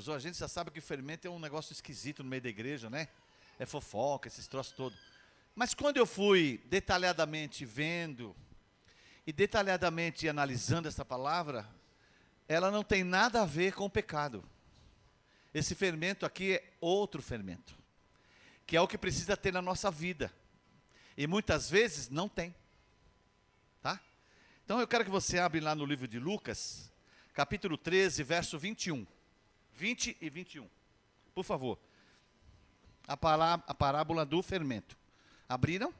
tempos, a gente já sabe que fermento é um negócio esquisito no meio da igreja, né? É fofoca, esses troços todos. Mas quando eu fui detalhadamente vendo e detalhadamente analisando essa palavra, ela não tem nada a ver com o pecado. Esse fermento aqui é outro fermento, que é o que precisa ter na nossa vida. E muitas vezes não tem. Tá? Então eu quero que você abra lá no livro de Lucas, capítulo 13, verso 21. 20 e 21. Por favor. A parábola do fermento. Abriram?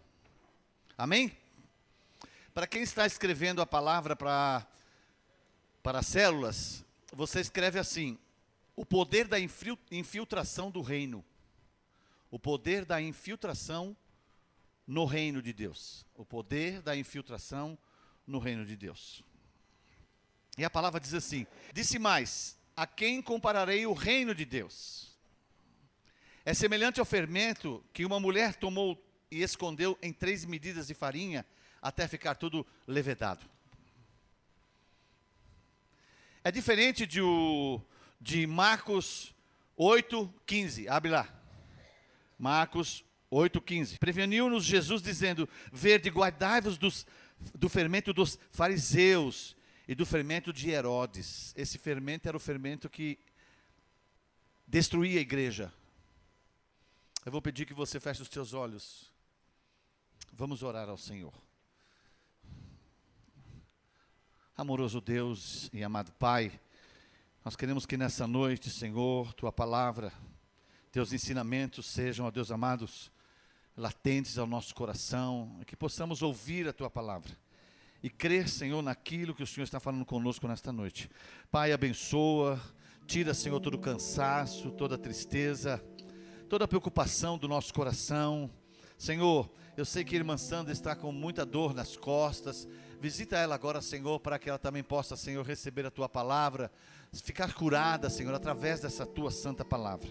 Amém? Para quem está escrevendo a palavra para células, você escreve assim: o poder da infiltração do reino. O poder da infiltração no reino de Deus. O poder da infiltração no reino de Deus. E a palavra diz assim: disse mais, a quem compararei o reino de Deus? É semelhante ao fermento que uma mulher tomou e escondeu em 3 medidas de farinha, até ficar tudo levedado. É diferente de Marcos 8,15. Abre lá. Marcos 8,15. Preveniu-nos Jesus dizendo: verde, guardai-vos do fermento dos fariseus e do fermento de Herodes. Esse fermento era o fermento que destruía a igreja. Eu vou pedir que você feche os seus olhos. Vamos orar ao Senhor. Amoroso Deus e amado Pai, nós queremos que nessa noite, Senhor, Tua palavra, Teus ensinamentos sejam, ó Deus amados, latentes ao nosso coração, e que possamos ouvir a Tua palavra e crer, Senhor, naquilo que o Senhor está falando conosco nesta noite. Pai, abençoa, tira, Senhor, todo o cansaço, toda a tristeza, toda a preocupação do nosso coração. Senhor, eu sei que a irmã Sandra está com muita dor nas costas. Visita ela agora, Senhor, para que ela também possa, Senhor, receber a Tua palavra, ficar curada, Senhor, através dessa Tua santa palavra.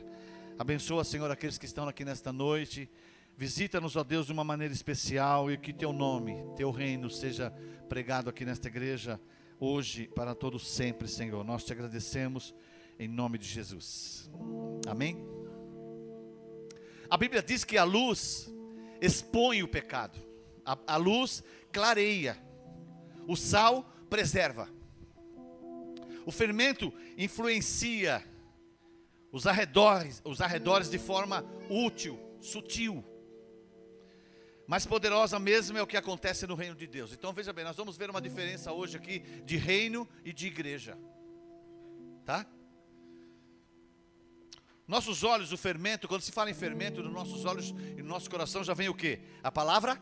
Abençoa, Senhor, aqueles que estão aqui nesta noite. Visita-nos, ó Deus, de uma maneira especial, e que Teu nome, Teu reino seja pregado aqui nesta igreja, hoje, para todos sempre, Senhor. Nós Te agradecemos em nome de Jesus. Amém? A Bíblia diz que a luz expõe o pecado, a luz clareia, o sal preserva, o fermento influencia os arredores de forma útil, sutil. Mais poderosa mesmo é o que acontece no reino de Deus. Então veja bem, nós vamos ver uma diferença hoje aqui de reino e de igreja, tá? Nossos olhos, o fermento, quando se fala em fermento, nos nossos olhos e no nosso coração já vem o quê? A palavra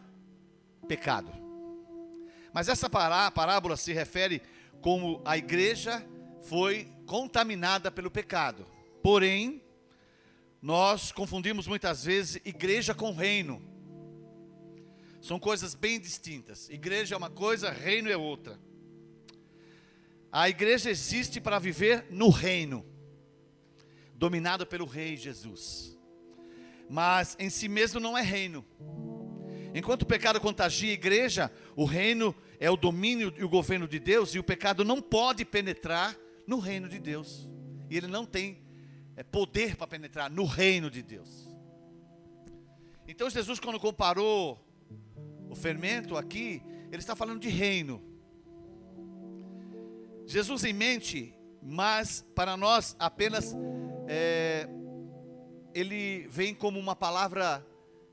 pecado. Mas essa parábola se refere como a igreja foi contaminada pelo pecado. Porém, nós confundimos muitas vezes igreja com reino. São coisas bem distintas. Igreja é uma coisa, reino é outra. A igreja existe para viver no reino, dominado pelo Rei Jesus. Mas em si mesmo não é reino. Enquanto o pecado contagia a igreja, o reino é o domínio e o governo de Deus, e o pecado não pode penetrar no reino de Deus. E ele não tem poder para penetrar no reino de Deus. Então Jesus, quando comparou o fermento aqui, ele está falando de reino. Jesus em mente, mas para nós apenas ele vem como uma palavra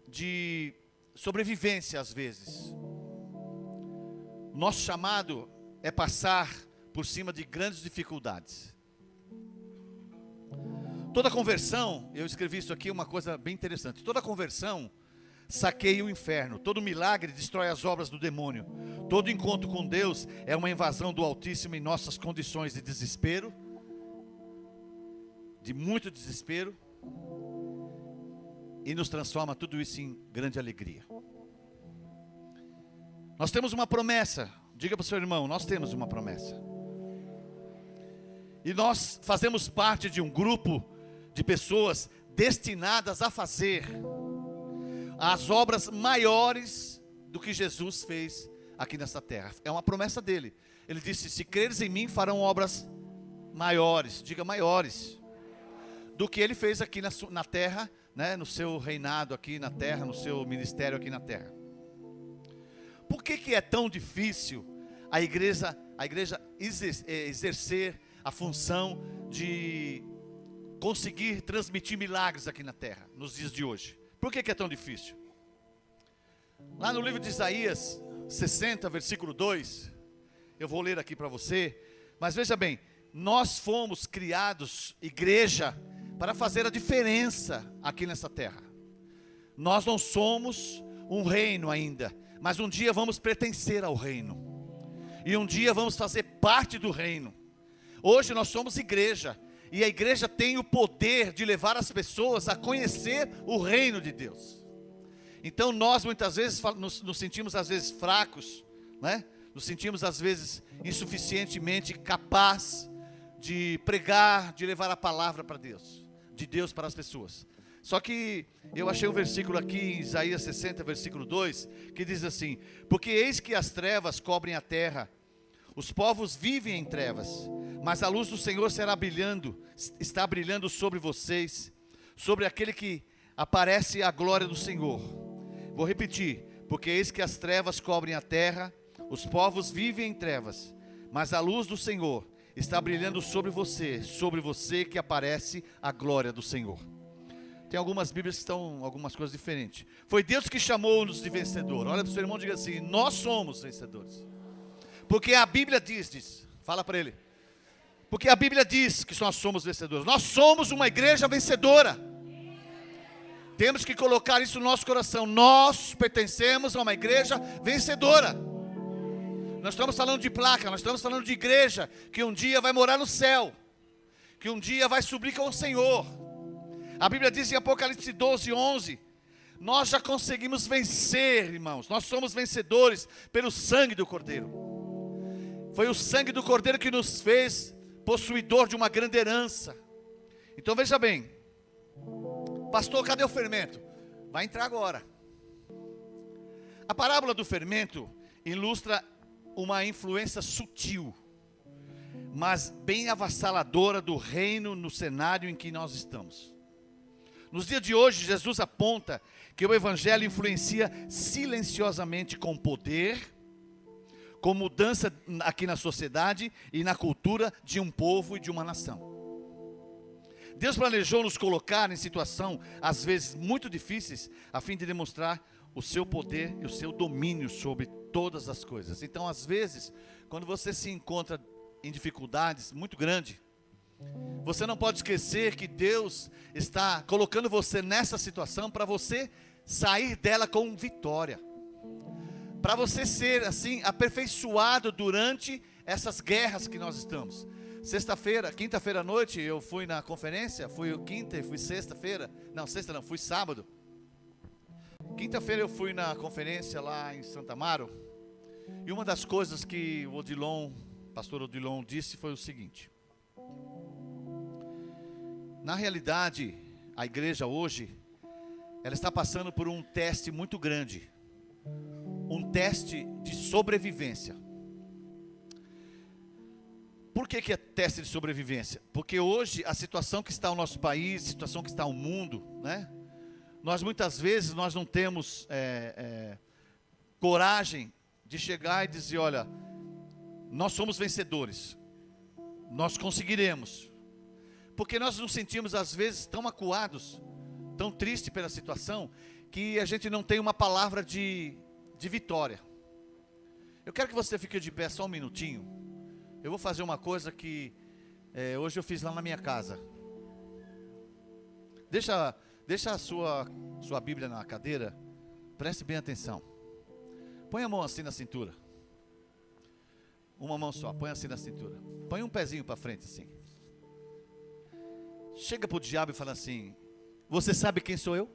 de sobrevivência às vezes. Nosso chamado é passar por cima de grandes dificuldades. Toda conversão, eu escrevi isso aqui, uma coisa bem interessante. Toda conversão saqueia o inferno. Todo milagre destrói as obras do demônio. Todo encontro com Deus é uma invasão do Altíssimo em nossas condições de desespero, de muito desespero, e nos transforma tudo isso em grande alegria. Nós temos uma promessa. Diga para o seu irmão, nós temos uma promessa. E nós fazemos parte de um grupo de pessoas destinadas a fazer as obras maiores do que Jesus fez aqui nessa terra. É uma promessa dele. Ele disse: se creres em mim, farão obras maiores. Diga maiores. do que ele fez aqui na terra, né, no seu reinado aqui na terra, no seu ministério aqui na terra. Por que é tão difícil a igreja exercer a função de conseguir transmitir milagres aqui na terra, nos dias de hoje? Por que é tão difícil? Lá no livro de Isaías 60, versículo 2, eu vou ler aqui para você, mas veja bem, nós fomos criados, igreja, para fazer a diferença aqui nessa terra. Nós não somos um reino ainda, mas um dia vamos pertencer ao reino, e um dia vamos fazer parte do reino. Hoje nós somos igreja, e a igreja tem o poder de levar as pessoas a conhecer o reino de Deus. Então nós muitas vezes nos sentimos às vezes fracos, né? Nos sentimos às vezes insuficientemente capazes de pregar, de levar a palavra para Deus, de Deus para as pessoas. Só que eu achei um versículo aqui em Isaías 60, versículo 2, que diz assim: porque eis que as trevas cobrem a terra, os povos vivem em trevas, mas a luz do Senhor está brilhando sobre vocês, sobre aquele que aparece a glória do Senhor. Vou repetir: porque eis que as trevas cobrem a terra, os povos vivem em trevas, mas a luz do Senhor está brilhando sobre você que aparece a glória do Senhor. Tem algumas Bíblias que estão algumas coisas diferentes. Foi Deus que chamou-nos de vencedor. Olha para o seu irmão e diga assim: nós somos vencedores. Porque a Bíblia diz, fala para ele. Porque a Bíblia diz que nós somos vencedores. Nós somos uma igreja vencedora. Temos que colocar isso no nosso coração. Nós pertencemos a uma igreja vencedora. Nós estamos falando de placa, nós estamos falando de igreja que um dia vai morar no céu, que um dia vai subir com o Senhor. A Bíblia diz em Apocalipse 12, 11, nós já conseguimos vencer, irmãos. Nós somos vencedores pelo sangue do Cordeiro. Foi o sangue do Cordeiro que nos fez possuidor de uma grande herança. Então veja bem, pastor, cadê o fermento? Vai entrar agora. A parábola do fermento ilustra uma influência sutil, mas bem avassaladora do reino no cenário em que nós estamos. Nos dias de hoje, Jesus aponta que o Evangelho influencia silenciosamente com poder, com mudança aqui na sociedade e na cultura de um povo e de uma nação. Deus planejou nos colocar em situação, às vezes muito difíceis, a fim de demonstrar o seu poder e o seu domínio sobre todas as coisas. Então, às vezes, quando você se encontra em dificuldades muito grandes, você não pode esquecer que Deus está colocando você nessa situação para você sair dela com vitória, para você ser assim aperfeiçoado durante essas guerras que nós estamos. Quinta-feira à noite eu fui na conferência, fui sábado. Quinta-feira eu fui na conferência lá em Santa Amaro, e uma das coisas que o pastor Odilon disse foi o seguinte: na realidade, a igreja hoje, ela está passando por um teste muito grande, um teste de sobrevivência. Por que é teste de sobrevivência? Porque hoje, a situação que está o nosso país, a situação que está o mundo, né? Nós muitas vezes não temos coragem de chegar e dizer: olha, nós somos vencedores, nós conseguiremos. Porque nós nos sentimos às vezes tão acuados, tão tristes pela situação, que a gente não tem uma palavra de vitória. Eu quero que você fique de pé só um minutinho. Eu vou fazer uma coisa que hoje eu fiz lá na minha casa. Deixa a sua Bíblia na cadeira, preste bem atenção. Põe a mão assim na cintura. Uma mão só, põe assim na cintura. Põe um pezinho para frente assim. Chega para o diabo e fala assim: você sabe quem sou eu?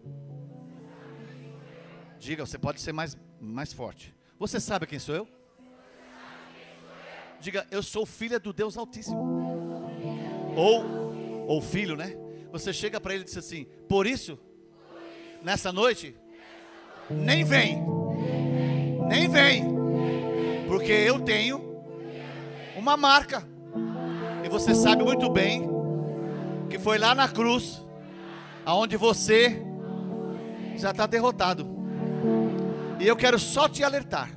Diga, você pode ser mais forte. Você sabe quem sou eu? Diga, eu sou filha do Deus Altíssimo. Ou filho, né? Você chega para ele e diz assim: por isso, nessa noite, nem vem, porque eu tenho uma marca, e você sabe muito bem que foi lá na cruz, aonde você já está derrotado. E eu quero só te alertar.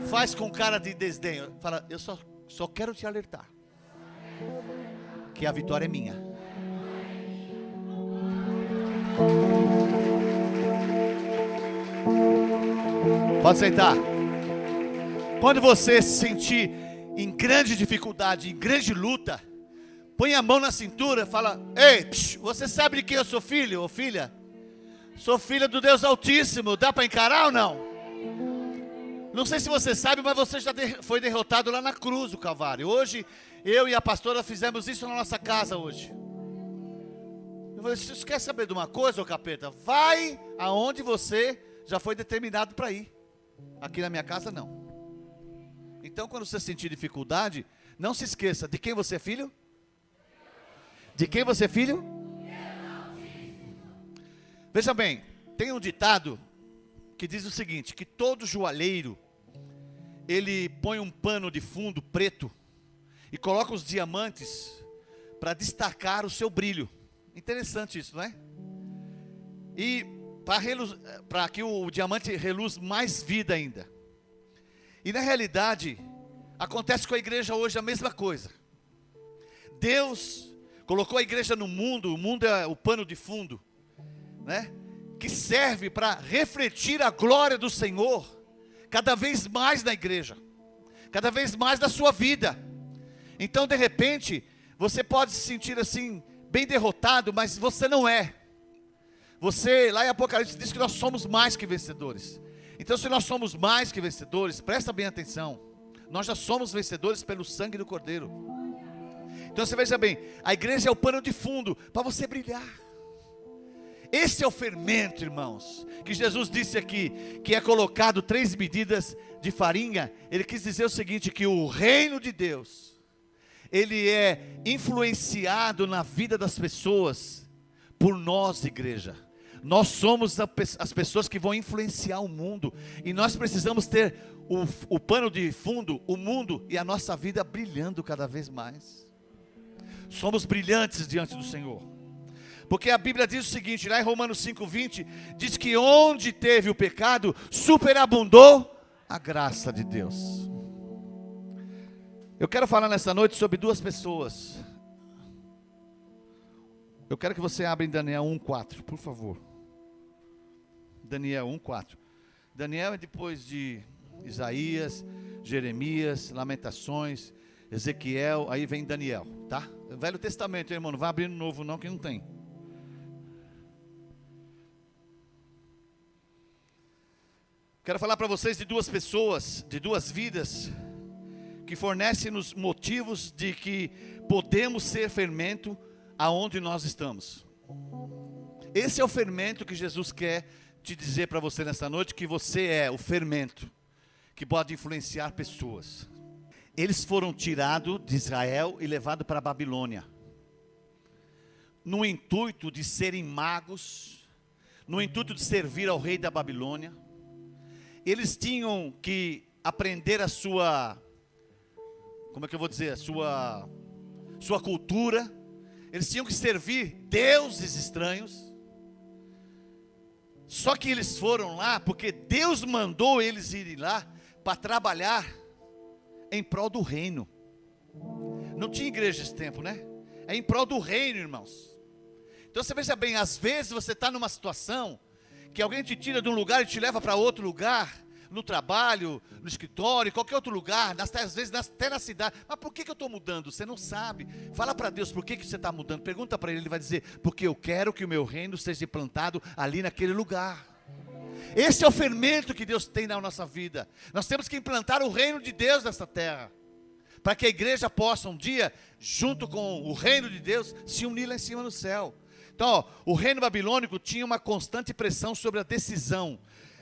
Faz com cara de desdém. Fala, eu só quero te alertar que a vitória é minha. Pode sentar. Quando você se sentir em grande dificuldade, em grande luta, põe a mão na cintura, fala: ei, você sabe de quem eu sou filho ou filha? Sou filha do Deus Altíssimo. Dá para encarar ou não? Não sei se você sabe, mas você já foi derrotado lá na cruz do Calvário. Hoje, eu e a pastora fizemos isso na nossa casa hoje. Eu falei: você quer saber de uma coisa, ô capeta? Vai aonde você já foi determinado para ir. Aqui na minha casa, não. Então, quando você sentir dificuldade, não se esqueça, de quem você é filho? De quem você é filho? Veja bem, tem um ditado que diz o seguinte, que todo joalheiro, ele põe um pano de fundo preto e coloca os diamantes para destacar o seu brilho. Interessante isso, não é? E para que o diamante reluz mais vida ainda. E na realidade, acontece com a igreja hoje a mesma coisa. Deus colocou a igreja no mundo, o mundo é o pano de fundo, né? Que serve para refletir a glória do Senhor, cada vez mais na igreja, cada vez mais na sua vida. Então de repente, você pode se sentir assim, bem derrotado, mas você não é. Você, lá em Apocalipse, diz que nós somos mais que vencedores. Então se nós somos mais que vencedores, presta bem atenção, nós já somos vencedores pelo sangue do Cordeiro. Então você veja bem, a igreja é o pano de fundo, para você brilhar. Esse é o fermento, irmãos, que Jesus disse aqui, que é colocado 3 medidas de farinha. Ele quis dizer o seguinte, que o reino de Deus, ele é influenciado na vida das pessoas, por nós, igreja. Nós somos as pessoas que vão influenciar o mundo, e nós precisamos ter o pano de fundo, o mundo e a nossa vida brilhando cada vez mais. Somos brilhantes diante do Senhor. Porque a Bíblia diz o seguinte, lá em Romanos 5:20, diz que onde teve o pecado, superabundou a graça de Deus. Eu quero falar nessa noite sobre 2 pessoas. Eu quero que você abra em Daniel 1:4, por favor. Daniel 1:4. Daniel é depois de Isaías, Jeremias, Lamentações, Ezequiel, aí vem Daniel, tá? Velho Testamento, irmão, não vai abrir no Novo não, que não tem. Quero falar para vocês de 2 pessoas, de 2 vidas, que fornecem-nos motivos de que podemos ser fermento aonde nós estamos. Esse é o fermento que Jesus quer te dizer para você nessa noite, que você é o fermento, que pode influenciar pessoas. Eles foram tirados de Israel e levados para a Babilônia, no intuito de serem magos, no intuito de servir ao rei da Babilônia. Eles tinham que aprender a sua, como é que eu vou dizer, a sua cultura. Eles tinham que servir deuses estranhos. Só que eles foram lá porque Deus mandou eles irem lá para trabalhar em prol do reino. Não tinha igreja esse tempo, né? É em prol do reino, irmãos. Então você veja bem, às vezes você está numa situação que alguém te tira de um lugar e te leva para outro lugar, no trabalho, no escritório, em qualquer outro lugar, às vezes até na cidade. Mas por que eu estou mudando? Você não sabe. Fala para Deus por que você está mudando. Pergunta para Ele, Ele vai dizer, porque eu quero que o meu reino seja implantado ali naquele lugar. Esse é o fermento que Deus tem na nossa vida. Nós temos que implantar o reino de Deus nessa terra, para que a igreja possa um dia, junto com o reino de Deus, se unir lá em cima no céu. Então, ó, o reino babilônico tinha uma constante pressão sobre a decisão.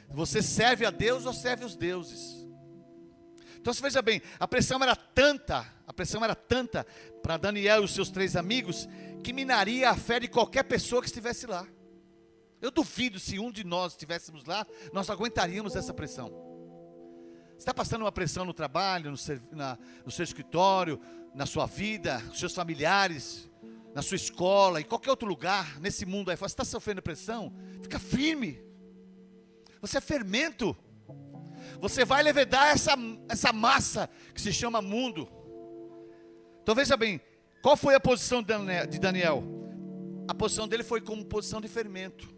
Você serve a Deus ou serve os deuses? Então você veja bem, a pressão era tanta para Daniel e os seus 3 amigos, que minaria a fé de qualquer pessoa que estivesse lá. Eu duvido se um de nós estivéssemos lá, nós aguentaríamos essa pressão. Você está passando uma pressão no trabalho, no seu escritório, na sua vida, os seus familiares, na sua escola, em qualquer outro lugar, nesse mundo aí, você está sofrendo pressão, fica firme. Você é fermento. Você vai levedar essa massa que se chama mundo. Então veja bem, qual foi a posição de Daniel? A posição dele foi como posição de fermento.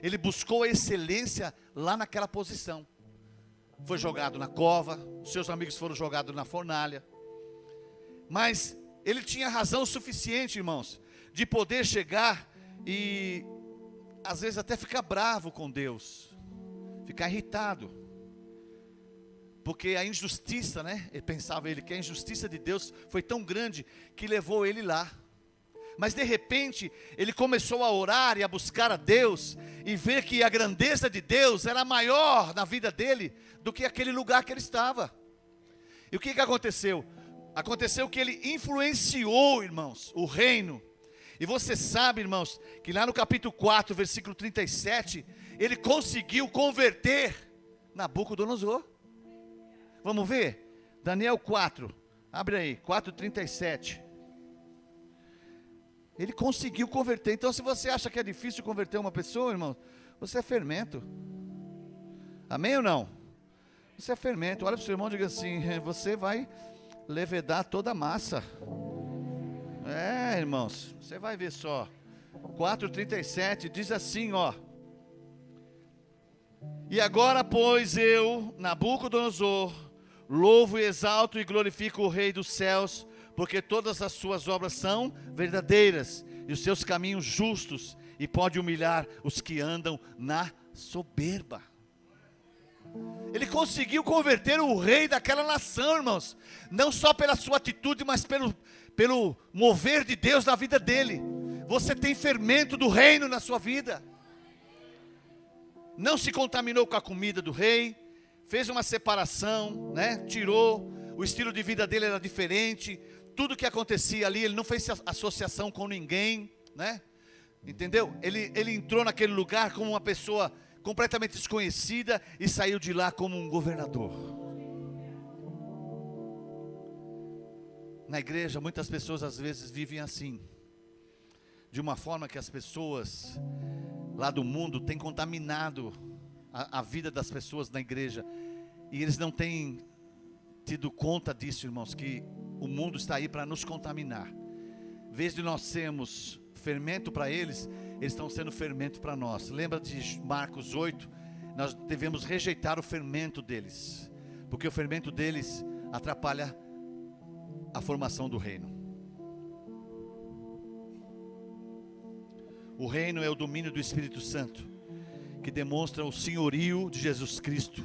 Ele buscou a excelência lá naquela posição. Foi jogado na cova, os seus amigos foram jogados na fornalha. Mas ele tinha razão suficiente, irmãos, de poder chegar e às vezes até ficar bravo com Deus, ficar irritado. Porque a injustiça, né? Ele pensava que a injustiça de Deus foi tão grande que levou ele lá. Mas de repente, ele começou a orar e a buscar a Deus, e ver que a grandeza de Deus era maior na vida dele, do que aquele lugar que ele estava. E o que aconteceu? Aconteceu que ele influenciou, irmãos, o reino. E você sabe, irmãos, que lá no capítulo 4, versículo 37, ele conseguiu converter Nabucodonosor. Vamos ver? Daniel 4, abre aí, 4:37. Ele conseguiu converter. Então, se você acha que é difícil converter uma pessoa, irmão, você é fermento. Amém ou não? Você é fermento. Olha para o seu irmão e diga assim: você vai levedar toda a massa. É, irmãos, você vai ver só. 4:37 diz assim, ó: e agora, pois, eu, Nabucodonosor, louvo e exalto e glorifico o Rei dos céus, porque todas as suas obras são verdadeiras, e os seus caminhos justos, e pode humilhar os que andam na soberba. Ele conseguiu converter o rei daquela nação, irmãos, não só pela sua atitude, mas pelo mover de Deus na vida dele. Você tem fermento do reino na sua vida. Não se contaminou com a comida do rei, fez uma separação, né? Tirou, o estilo de vida dele era diferente, tudo que acontecia ali, ele não fez associação com ninguém, né? Entendeu? Ele entrou naquele lugar como uma pessoa completamente desconhecida e saiu de lá como um governador. Na igreja, muitas pessoas às vezes vivem assim, de uma forma que as pessoas lá do mundo têm contaminado a vida das pessoas na igreja, e eles não têm tido conta disso, irmãos, que o mundo está aí para nos contaminar. Em vez de nós sermos fermento para eles, eles estão sendo fermento para nós. Lembra de Marcos 8? Nós devemos rejeitar o fermento deles, porque o fermento deles atrapalha a formação do reino. O reino é o domínio do Espírito Santo, que demonstra o senhorio de Jesus Cristo.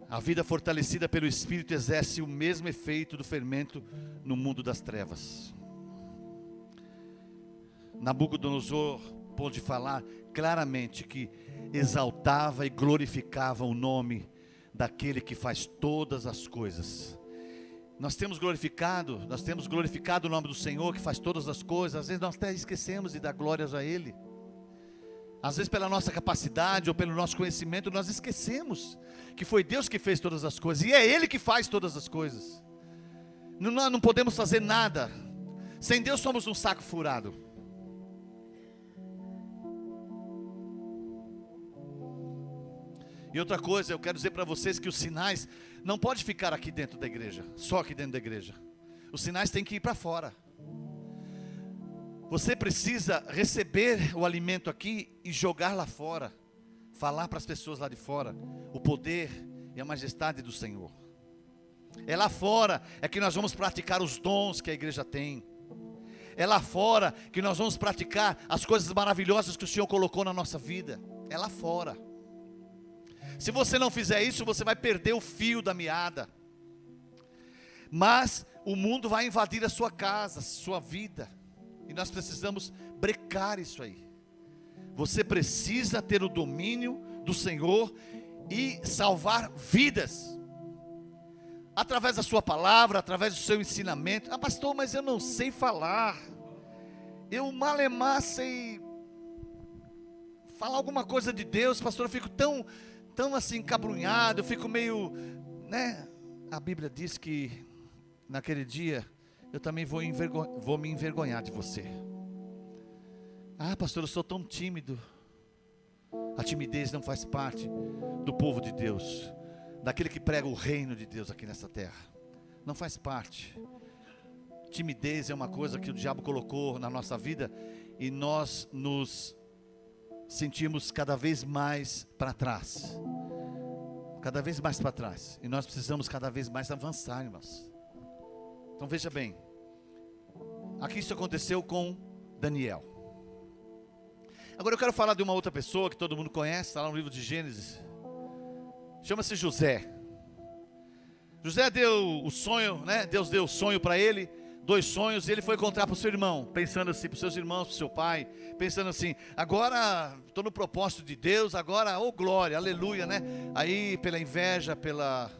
A vida fortalecida pelo Espírito exerce o mesmo efeito do fermento no mundo das trevas. Nabucodonosor pôde falar claramente que exaltava e glorificava o nome daquele que faz todas as coisas. Nós temos glorificado o nome do Senhor que faz todas as coisas. Às vezes nós até esquecemos de dar glórias a Ele. Às vezes pela nossa capacidade ou pelo nosso conhecimento nós esquecemos que foi Deus que fez todas as coisas, e é Ele que faz todas as coisas. Não podemos fazer nada. Sem Deus somos um saco furado. E outra coisa, eu quero dizer para vocês que os sinais não podem ficar aqui dentro da igreja, só aqui dentro da igreja. Os sinais têm que ir para fora. Você precisa receber o alimento aqui e jogar lá fora. Falar para as pessoas lá de fora o poder e a majestade do Senhor. É lá fora é que nós vamos praticar os dons que a igreja tem. É lá fora que nós vamos praticar as coisas maravilhosas que o Senhor colocou na nossa vida. É lá fora. Se você não fizer isso, você vai perder o fio da meada. Mas o mundo vai invadir a sua casa, a sua vida. E nós precisamos brecar isso aí. Você precisa ter o domínio do Senhor e salvar vidas. Através da sua palavra, através do seu ensinamento. Ah, pastor, mas eu não sei falar. Eu malemar sei falar alguma coisa de Deus, pastor, eu fico tão assim encabrunhado, eu fico meio, né? A Bíblia diz que naquele dia eu também vou me envergonhar de você. Ah, pastor, eu sou tão tímido. A timidez não faz parte do povo de Deus, daquele que prega o reino de Deus aqui nessa terra. Não faz parte. Timidez é uma coisa que o diabo colocou na nossa vida e nós nos sentimos cada vez mais para trás. Cada vez mais para trás. E nós precisamos cada vez mais avançar, irmãos. Então veja bem. Aqui isso aconteceu com Daniel. Agora eu quero falar de uma outra pessoa que todo mundo conhece, está lá no livro de Gênesis. Chama-se José. José deu o sonho, né? Deus deu o sonho para ele, 2 sonhos, e ele foi contar para o seu irmão, pensando assim, para os seus irmãos, para o seu pai, pensando assim, agora estou no propósito de Deus, agora, oh glória, aleluia, né? Aí pela inveja, pela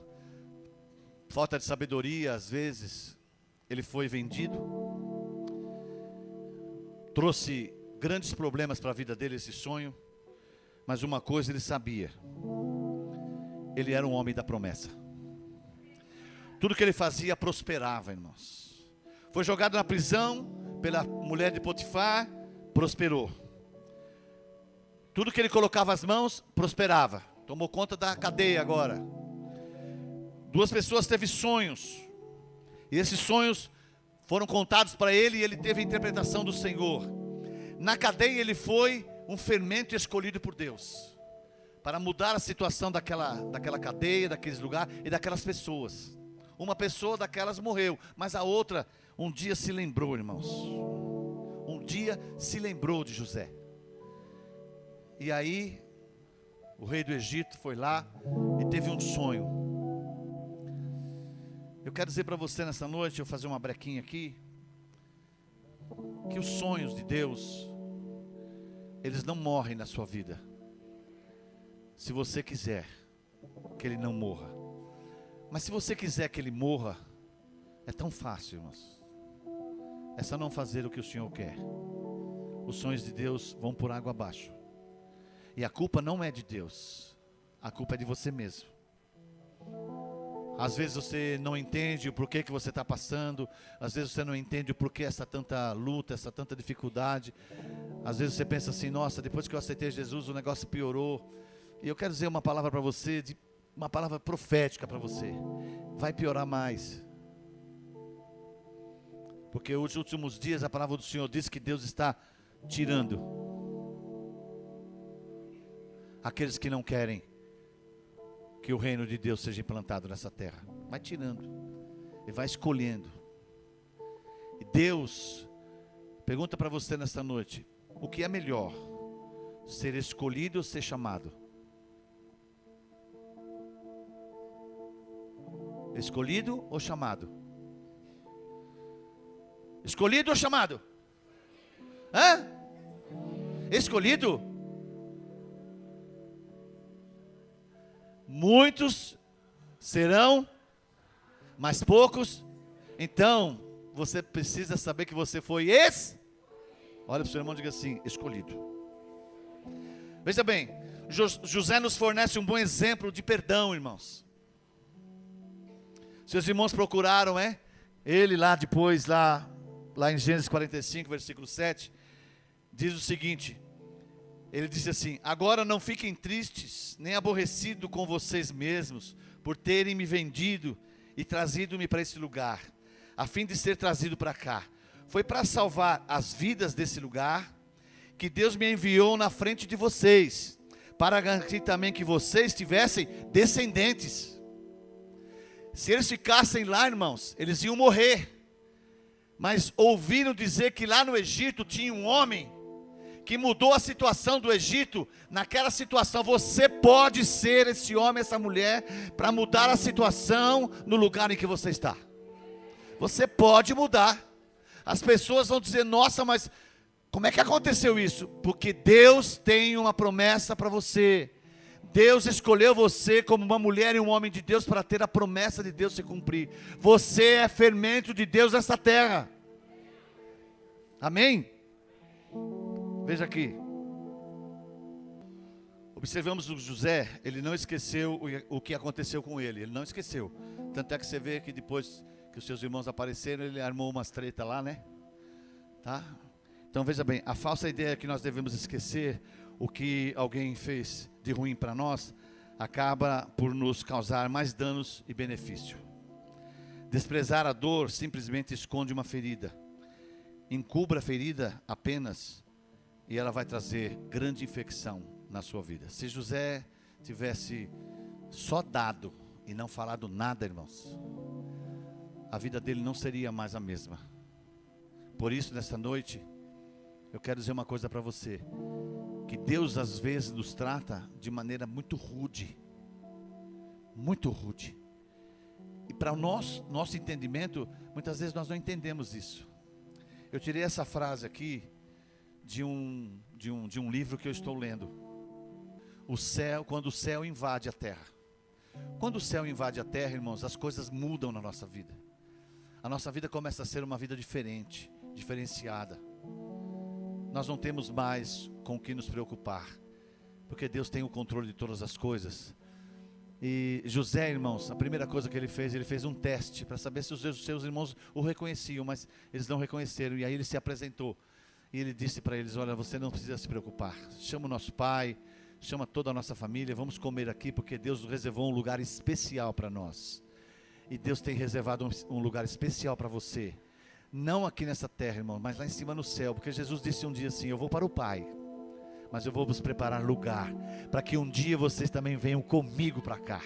falta de sabedoria, às vezes, ele foi vendido, trouxe grandes problemas para a vida dele esse sonho, mas uma coisa ele sabia, ele era um homem da promessa. Tudo que ele fazia prosperava, irmãos. Foi jogado na prisão pela mulher de Potifar, prosperou. Tudo que ele colocava as mãos, prosperava. Tomou conta da cadeia agora. 2 pessoas teve sonhos, e esses sonhos foram contados para ele, e ele teve a interpretação do Senhor. Na cadeia ele foi um fermento escolhido por Deus, para mudar a situação daquela cadeia, daqueles lugares e daquelas pessoas. Uma pessoa daquelas morreu, mas a outra um dia se lembrou, irmãos. Um dia se lembrou de José. E aí, o rei do Egito foi lá e teve um sonho. Eu quero dizer para você nessa noite, eu vou fazer uma brequinha aqui, que os sonhos de Deus, eles não morrem na sua vida, se você quiser que ele não morra. Mas se você quiser que ele morra, é tão fácil, irmãos. É só não fazer o que o Senhor quer. Os sonhos de Deus vão por água abaixo. E a culpa não é de Deus, a culpa é de você mesmo. Às vezes você não entende o porquê que você está passando. Às vezes você não entende o porquê essa tanta luta, essa tanta dificuldade. Às vezes você pensa assim, nossa, depois que eu aceitei Jesus o negócio piorou. E eu quero dizer uma palavra para você, uma palavra profética para você. Vai piorar mais. Porque nos últimos dias a palavra do Senhor diz que Deus está tirando aqueles que não querem que o reino de Deus seja implantado nessa terra. Vai tirando e vai escolhendo. E Deus pergunta para você nesta noite: o que é melhor, ser escolhido ou ser chamado? Escolhido ou chamado? Escolhido ou chamado? Hã? Escolhido? Muitos serão, mas poucos. Então, você precisa saber que você foi olha para o seu irmão e diga assim: escolhido. Veja bem, José nos fornece um bom exemplo de perdão, irmãos. Seus irmãos procuraram, ele lá depois, lá em Gênesis 45, versículo 7, diz o seguinte, ele disse assim: agora não fiquem tristes, nem aborrecidos com vocês mesmos, por terem me vendido e trazido-me para esse lugar, a fim de ser trazido para cá. Foi para salvar as vidas desse lugar, que Deus me enviou na frente de vocês, para garantir também que vocês tivessem descendentes. Se eles ficassem lá, irmãos, eles iam morrer. Mas ouviram dizer que lá no Egito tinha um homem que mudou a situação do Egito. Naquela situação, você pode ser esse homem, essa mulher, para mudar a situação no lugar em que você está. Você pode mudar. As pessoas vão dizer: nossa, mas como é que aconteceu isso? Porque Deus tem uma promessa para você. Deus escolheu você como uma mulher e um homem de Deus para ter a promessa de Deus se cumprir. Você é fermento de Deus nessa terra. Amém? Veja aqui. Observamos o José, ele não esqueceu o que aconteceu com ele. Ele não esqueceu. Tanto é que você vê que depois que os seus irmãos apareceram, ele armou umas treta lá, né? Tá? Então veja bem, a falsa ideia é que nós devemos esquecer o que alguém fez de ruim para nós, acaba por nos causar mais danos e benefício. Desprezar a dor simplesmente esconde uma ferida. Encubra a ferida apenas e ela vai trazer grande infecção na sua vida. Se José tivesse só dado e não falado nada, irmãos, a vida dele não seria mais a mesma. Por isso, nessa noite, eu quero dizer uma coisa para você, que Deus às vezes nos trata de maneira muito rude, e para o nosso entendimento, muitas vezes nós não entendemos isso. Eu tirei essa frase aqui de um livro que eu estou lendo. Quando o céu invade a terra. Quando o céu invade a terra, irmãos, as coisas mudam na nossa vida. A nossa vida começa a ser uma vida diferente, diferenciada. Nós não temos mais com o que nos preocupar, porque Deus tem o controle de todas as coisas. E José, irmãos, a primeira coisa que ele fez um teste para saber se os seus irmãos o reconheciam, mas eles não reconheceram. E aí ele se apresentou e ele disse para eles: olha, você não precisa se preocupar, chama o nosso pai, chama toda a nossa família, vamos comer aqui, porque Deus reservou um lugar especial para nós. E Deus tem reservado um lugar especial para você, não aqui nessa terra, irmão, mas lá em cima no céu, porque Jesus disse um dia assim: eu vou para o Pai, mas eu vou vos preparar lugar, para que um dia vocês também venham comigo para cá.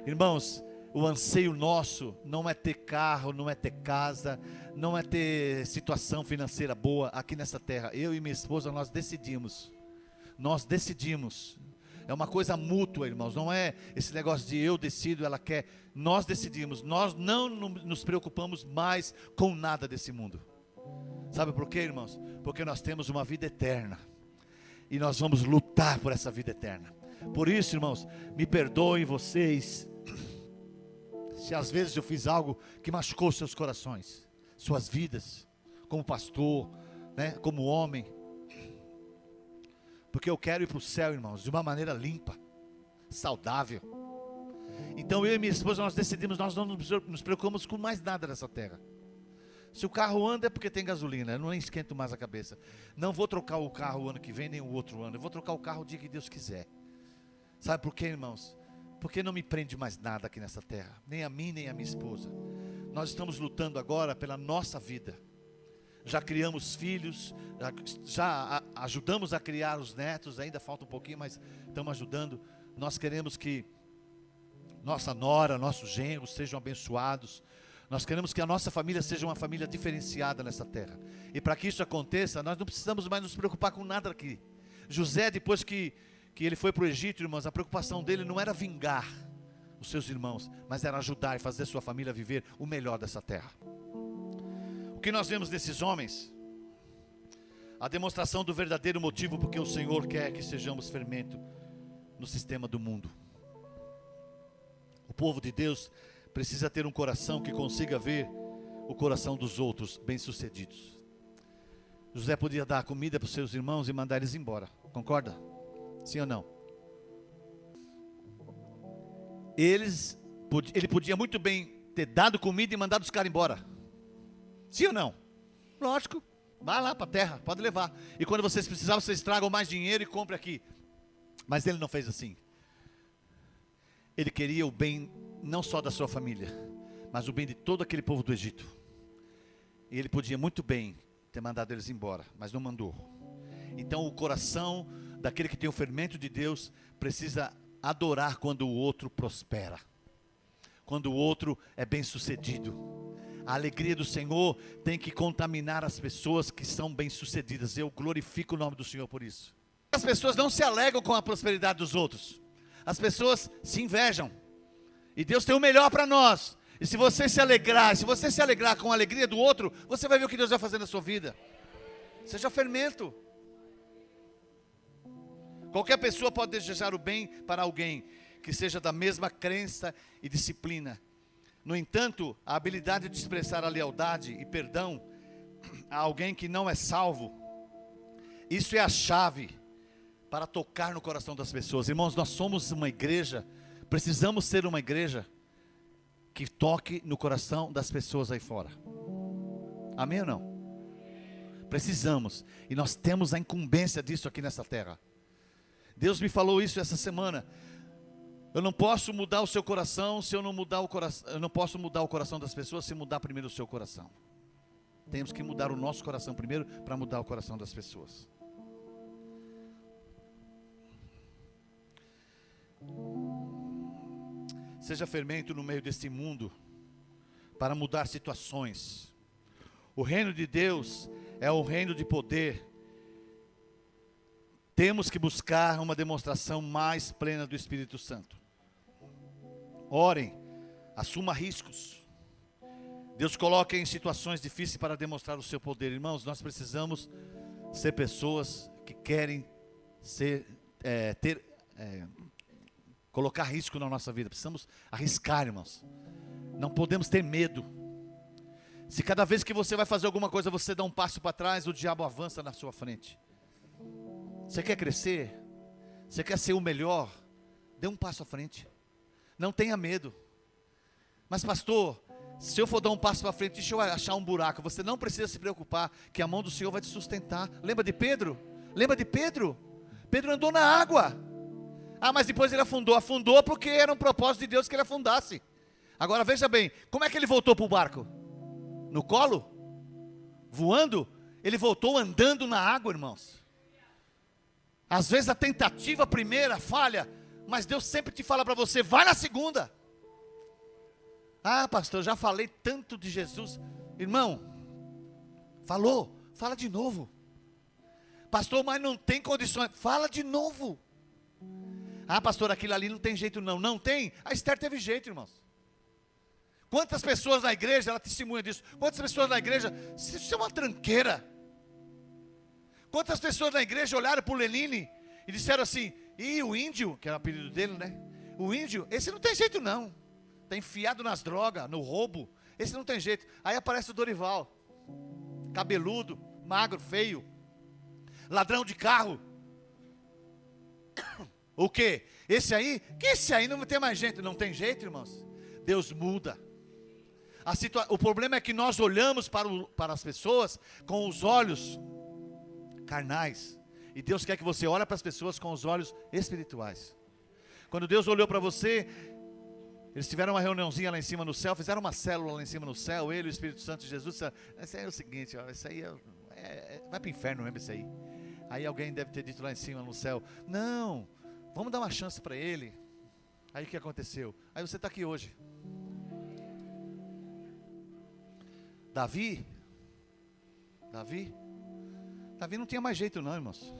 Irmãos, o anseio nosso não é ter carro, não é ter casa, não é ter situação financeira boa aqui nessa terra. Eu e minha esposa, nós decidimos, é uma coisa mútua, irmãos, não é esse negócio de eu decido, ela quer. Nós decidimos, nós não nos preocupamos mais com nada desse mundo. Sabe por quê, irmãos? Porque nós temos uma vida eterna, e nós vamos lutar por essa vida eterna. Por isso, irmãos, me perdoem vocês, se às vezes eu fiz algo que machucou seus corações, suas vidas, como pastor, né, como homem, porque eu quero ir para o céu, irmãos, de uma maneira limpa, saudável. Então eu e minha esposa, nós decidimos, nós não nos preocupamos com mais nada nessa terra. Se o carro anda é porque tem gasolina, eu não esquento mais a cabeça. Não vou trocar o carro o ano que vem, nem o outro ano, eu vou trocar o carro o dia que Deus quiser. Sabe por quê, irmãos? Porque não me prende mais nada aqui nessa terra, nem a mim, nem a minha esposa. Nós estamos lutando agora pela nossa vida. Já criamos filhos, já ajudamos a criar os netos, ainda falta um pouquinho, mas estamos ajudando. Nós queremos que nossa nora, nossos genros sejam abençoados. Nós queremos que a nossa família seja uma família diferenciada nessa terra. E para que isso aconteça, nós não precisamos mais nos preocupar com nada aqui. José, depois que ele foi para o Egito, irmãos, a preocupação dele não era vingar os seus irmãos, mas era ajudar e fazer sua família viver o melhor dessa terra. O que nós vemos nesses homens? A demonstração do verdadeiro motivo porque o Senhor quer que sejamos fermento no sistema do mundo. O povo de Deus precisa ter um coração que consiga ver o coração dos outros bem-sucedidos. José podia dar comida para os seus irmãos e mandar eles embora, concorda? Sim ou não? Ele podia muito bem ter dado comida e mandado os caras embora. Sim ou não? Lógico, vai lá para a terra, pode levar. E quando vocês precisavam, vocês tragam mais dinheiro e comprem aqui. Mas ele não fez assim. Ele queria o bem não só da sua família, mas o bem de todo aquele povo do Egito. E ele podia muito bem ter mandado eles embora, mas não mandou. Então o coração daquele que tem o fermento de Deus precisa adorar quando o outro prospera, quando o outro é bem sucedido. A alegria do Senhor tem que contaminar as pessoas que são bem sucedidas. Eu glorifico o nome do Senhor por isso. As pessoas não se alegram com a prosperidade dos outros, as pessoas se invejam. E Deus tem o melhor para nós. E se você se alegrar com a alegria do outro, você vai ver o que Deus vai fazer na sua vida. Seja fermento. Qualquer pessoa pode desejar o bem para alguém que seja da mesma crença e disciplina. No entanto, a habilidade de expressar a lealdade e perdão a alguém que não é salvo, isso é a chave para tocar no coração das pessoas. Irmãos, nós somos uma igreja, precisamos ser uma igreja que toque no coração das pessoas aí fora. Amém ou não? Precisamos, e nós temos a incumbência disso aqui nessa terra. Deus me falou isso essa semana. Eu não posso mudar o seu coração se eu não mudar o coração. Eu não posso mudar o coração das pessoas se mudar primeiro o seu coração. Temos que mudar o nosso coração primeiro para mudar o coração das pessoas. Seja fermento no meio deste mundo para mudar situações. O reino de Deus é o reino de poder. Temos que buscar uma demonstração mais plena do Espírito Santo. Orem, assuma riscos. Deus coloca em situações difíceis para demonstrar o seu poder. Irmãos, nós precisamos ser pessoas que querem colocar risco na nossa vida. Precisamos arriscar, irmãos. Não podemos ter medo. Se cada vez que você vai fazer alguma coisa, você dá um passo para trás, o diabo avança na sua frente. Você quer crescer? Você quer ser o melhor? Dê um passo à frente. Não tenha medo. Mas pastor, se eu for dar um passo para frente, deixa eu achar um buraco. Você não precisa se preocupar, que a mão do Senhor vai te sustentar. Lembra de Pedro? Lembra de Pedro? Pedro andou na água. Mas depois ele afundou. Afundou porque era um propósito de Deus que ele afundasse. Agora veja bem, como é que ele voltou para o barco? No colo? Voando? Ele voltou andando na água, irmãos. Às vezes a tentativa primeira falha, mas Deus sempre te fala para você, vai na segunda. Pastor, eu já falei tanto de Jesus. Irmão, fala de novo. Pastor, mas não tem condições, fala de novo. Pastor, aquilo ali não tem jeito não. Não tem? A Esther teve jeito, irmãos. Quantas pessoas na igreja, ela testemunha disso, quantas pessoas na igreja, isso é uma tranqueira. Quantas pessoas na igreja olharam para o Lenine e disseram assim, o índio, que era o apelido dele, né? O índio, esse não tem jeito não. Está enfiado nas drogas, no roubo, esse não tem jeito. Aí aparece o Dorival, cabeludo, magro, feio, ladrão de carro. O quê? Esse aí não tem mais jeito. Não tem jeito, irmãos. Deus muda. O problema é que nós olhamos para as pessoas com os olhos carnais. E Deus quer que você olhe para as pessoas com os olhos espirituais. Quando Deus olhou para você, eles tiveram uma reuniãozinha lá em cima no céu, fizeram uma célula lá em cima no céu, ele, o Espírito Santo e Jesus. Isso aí é o seguinte, isso aí vai para o inferno mesmo isso aí. Aí alguém deve ter dito lá em cima no céu, não, vamos dar uma chance para ele. Aí o que aconteceu? Aí você está aqui hoje. Davi não tinha mais jeito não, irmãos.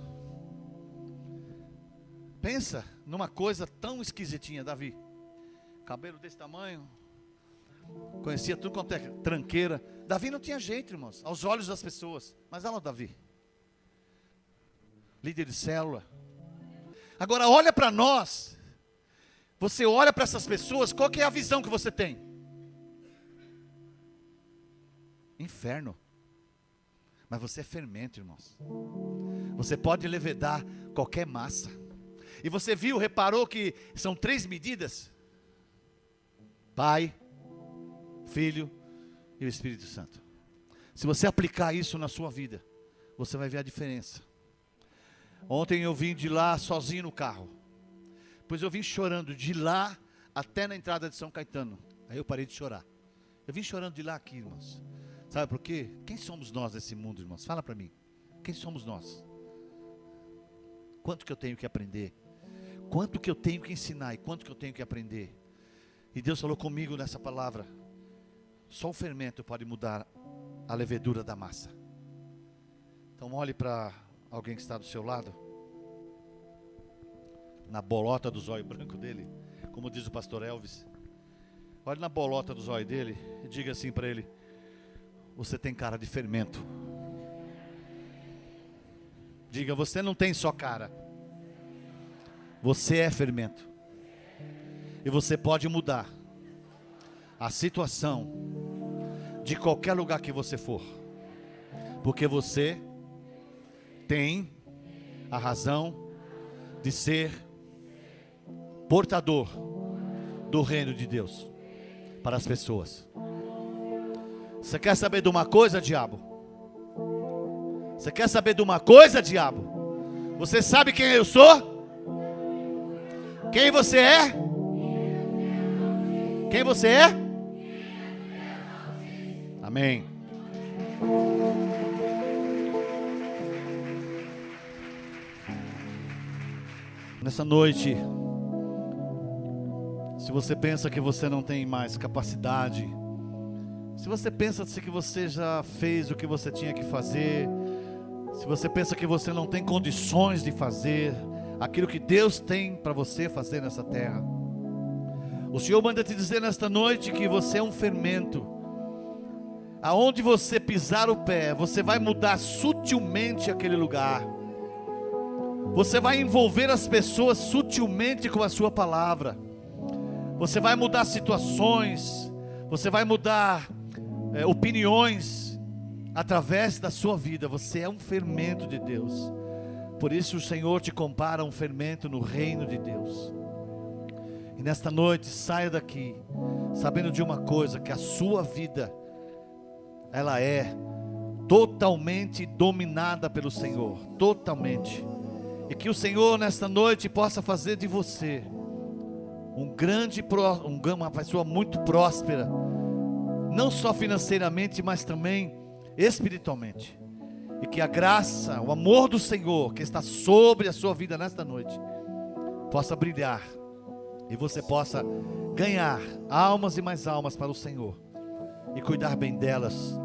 Pensa numa coisa tão esquisitinha, Davi. Cabelo desse tamanho, conhecia tudo quanto é tranqueira. Davi não tinha jeito, irmãos, aos olhos das pessoas. Mas olha o Davi, líder de célula. Agora olha para nós. Você olha para essas pessoas, qual que é a visão que você tem? Inferno. Mas você é fermento, irmãos. Você pode levedar qualquer massa. E você reparou que são 3 medidas? Pai, Filho e o Espírito Santo. Se você aplicar isso na sua vida, você vai ver a diferença. Ontem eu vim de lá sozinho no carro. Pois eu vim chorando de lá até na entrada de São Caetano. Aí eu parei de chorar. Eu vim chorando de lá aqui, irmãos. Sabe por quê? Quem somos nós nesse mundo, irmãos? Fala para mim. Quem somos nós? Quanto que eu tenho que aprender? Quanto que eu tenho que ensinar e quanto que eu tenho que aprender? E Deus falou comigo nessa palavra. Só o fermento pode mudar a levedura da massa. Então olhe para alguém que está do seu lado. Na bolota do zóio branco dele. Como diz o pastor Elvis. Olhe na bolota do zóio dele e diga assim para ele: você tem cara de fermento. Diga, você não tem só cara. Você é fermento. E você pode mudar a situação de qualquer lugar que você for. Porque você tem a razão de ser portador do reino de Deus. para as pessoas. Você quer saber de uma coisa, diabo? Você quer saber de uma coisa, diabo? Você sabe quem eu sou? Quem você é? Quem você é? Amém. Nessa noite, se você pensa que você não tem mais capacidade, se você pensa que você já fez o que você tinha que fazer, se você pensa que você não tem condições de fazer aquilo que Deus tem para você fazer nessa terra, o Senhor manda te dizer nesta noite que você é um fermento. Aonde você pisar o pé, você vai mudar sutilmente aquele lugar. Você vai envolver as pessoas sutilmente com a sua palavra. Você vai mudar situações. Você vai mudar opiniões através da sua vida. Você é um fermento de Deus. Por isso o Senhor te compara a um fermento no reino de Deus. E nesta noite saia daqui sabendo de uma coisa, que a sua vida, ela é totalmente dominada pelo Senhor. Totalmente. E que o Senhor nesta noite possa fazer de você uma pessoa muito próspera, não só financeiramente, mas também espiritualmente. E que a graça, o amor do Senhor que está sobre a sua vida nesta noite possa brilhar, e você possa ganhar almas e mais almas para o Senhor, e cuidar bem delas,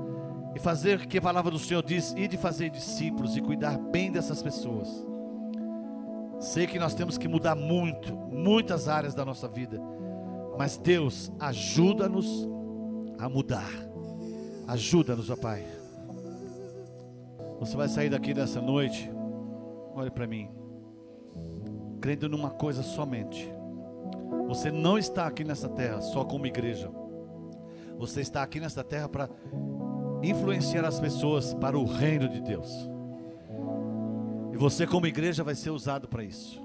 e fazer o que a palavra do Senhor diz, e de fazer discípulos, e cuidar bem dessas pessoas. Sei que nós temos que mudar muitas áreas da nossa vida, mas Deus, ajuda-nos a mudar. Ajuda-nos, ó Pai. Você vai sair daqui nessa noite, olhe para mim, crendo numa coisa somente. Você não está aqui nessa terra só como igreja. Você está aqui nessa terra para influenciar as pessoas para o reino de Deus. E você como igreja vai ser usado para isso.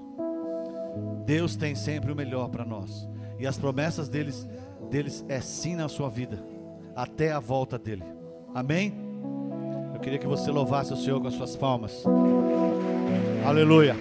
Deus tem sempre o melhor para nós. E as promessas deles é sim na sua vida, até a volta dele. Amém? Eu queria que você louvasse o Senhor com as suas palmas. Aleluia.